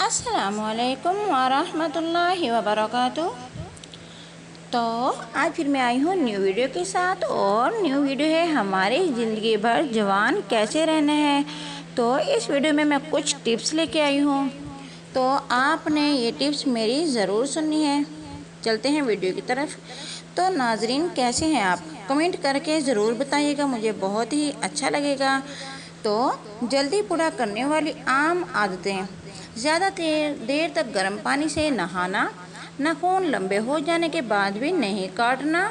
अस्सलामु अलैकुम वरहमत उल्लाहि वबरकातुह। तो आज फिर मैं आई हूँ न्यू वीडियो के साथ, और न्यू वीडियो है हमारी ज़िंदगी भर जवान कैसे रहना है। तो इस वीडियो में मैं कुछ टिप्स लेके आई हूँ, तो आपने ये टिप्स मेरी ज़रूर सुननी है। चलते हैं वीडियो की तरफ। तो नाजरीन, कैसे हैं आप? कमेंट करके ज़रूर बताइएगा, मुझे बहुत ही अच्छा लगेगा। तो जल्दी पूरा करने वाली आम आदतें: ज़्यादा देर तक गर्म पानी से नहाना, नाखून लंबे हो जाने के बाद भी नहीं काटना,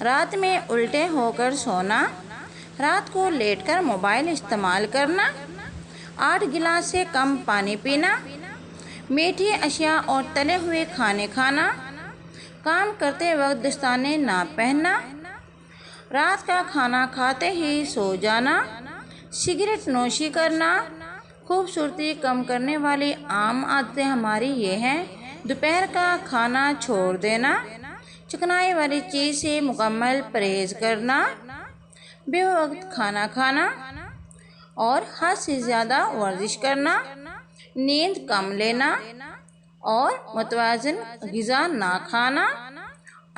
रात में उल्टे होकर सोना, रात को लेटकर मोबाइल इस्तेमाल करना, 8 गिलास से कम पानी पीना, मीठी अशिया और तले हुए खाने खाना, काम करते वक्त दस्ताने ना पहनना, रात का खाना खाते ही सो जाना, सिगरेट नोशी करना। खूबसूरती कम करने वाली आम आदतें हमारी ये हैं: दोपहर का खाना छोड़ देना, चिकनाई वाली चीज़ से मुकम्मल परहेज़ करना, बेवक्त खाना खाना और हद से ज़्यादा वर्जिश करना, नींद कम लेना और मुतवाज़िन ग़िज़ा ना खाना,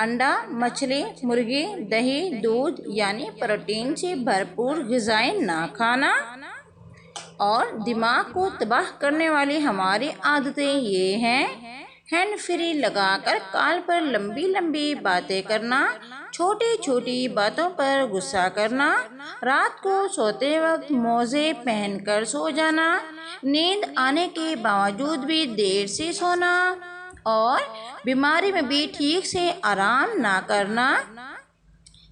अंडा, मछली, मुर्गी, दही, दूध यानी प्रोटीन से भरपूर ग़िज़ाएँ ना खाना। और दिमाग को तबाह करने वाली हमारी आदतें ये हैं: हैंड फ्री लगाकर कॉल पर लंबी लंबी बातें करना, छोटी छोटी बातों पर गुस्सा करना, रात को सोते वक्त मोज़े पहनकर सो जाना, नींद आने के बावजूद भी देर से सोना और बीमारी में भी ठीक से आराम ना करना,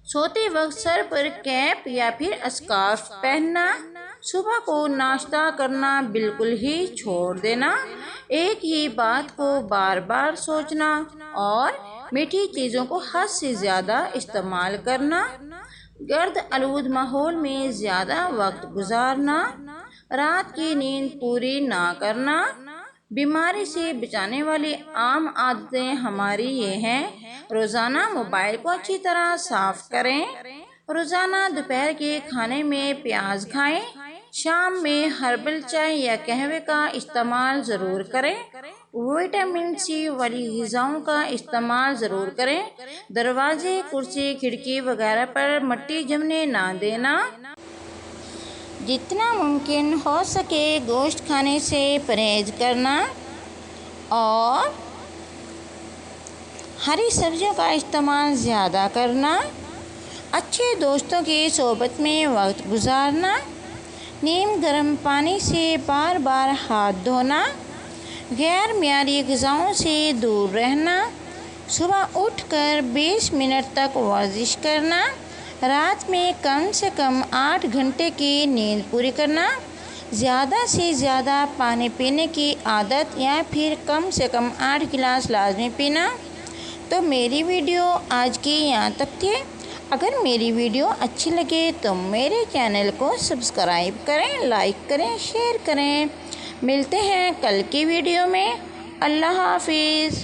सोते वक्त सर पर कैप या फिर स्कार्फ पहनना, सुबह को नाश्ता करना बिल्कुल ही छोड़ देना, एक ही बात को बार बार सोचना और मीठी चीज़ों को हद से ज़्यादा इस्तेमाल करना, गर्द आलूद माहौल में ज़्यादा वक्त गुजारना, रात की नींद पूरी ना करना। बीमारी से बचाने वाली आम आदतें हमारी ये हैं: रोज़ाना मोबाइल को अच्छी तरह साफ़ करें, रोज़ाना दोपहर के खाने में प्याज खाएं, शाम में हर्बल चाय या कहवे का इस्तेमाल ज़रूर करें, विटामिन सी वाली ग़िज़ाओं का इस्तेमाल ज़रूर करें, दरवाजे, कुर्सी, खिड़की वगैरह पर मिट्टी जमने ना देना, जितना मुमकिन हो सके गोश्त खाने से परहेज़ करना और हरी सब्जियों का इस्तेमाल ज़्यादा करना, अच्छे दोस्तों की सोबत में वक्त गुजारना, नीम गर्म पानी से बार बार हाथ धोना, गैर मियारी ग़िज़ाओं से दूर रहना, सुबह उठकर 20 मिनट तक वर्जिश करना, रात में कम से कम 8 घंटे की नींद पूरी करना, ज़्यादा से ज़्यादा पानी पीने की आदत या फिर कम से कम 8 गिलास लाजमी पीना। तो मेरी वीडियो आज की यहाँ तक थी। अगर मेरी वीडियो अच्छी लगे तो मेरे चैनल को सब्सक्राइब करें, लाइक करें, शेयर करें। मिलते हैं कल की वीडियो में। अल्लाह हाफिज़।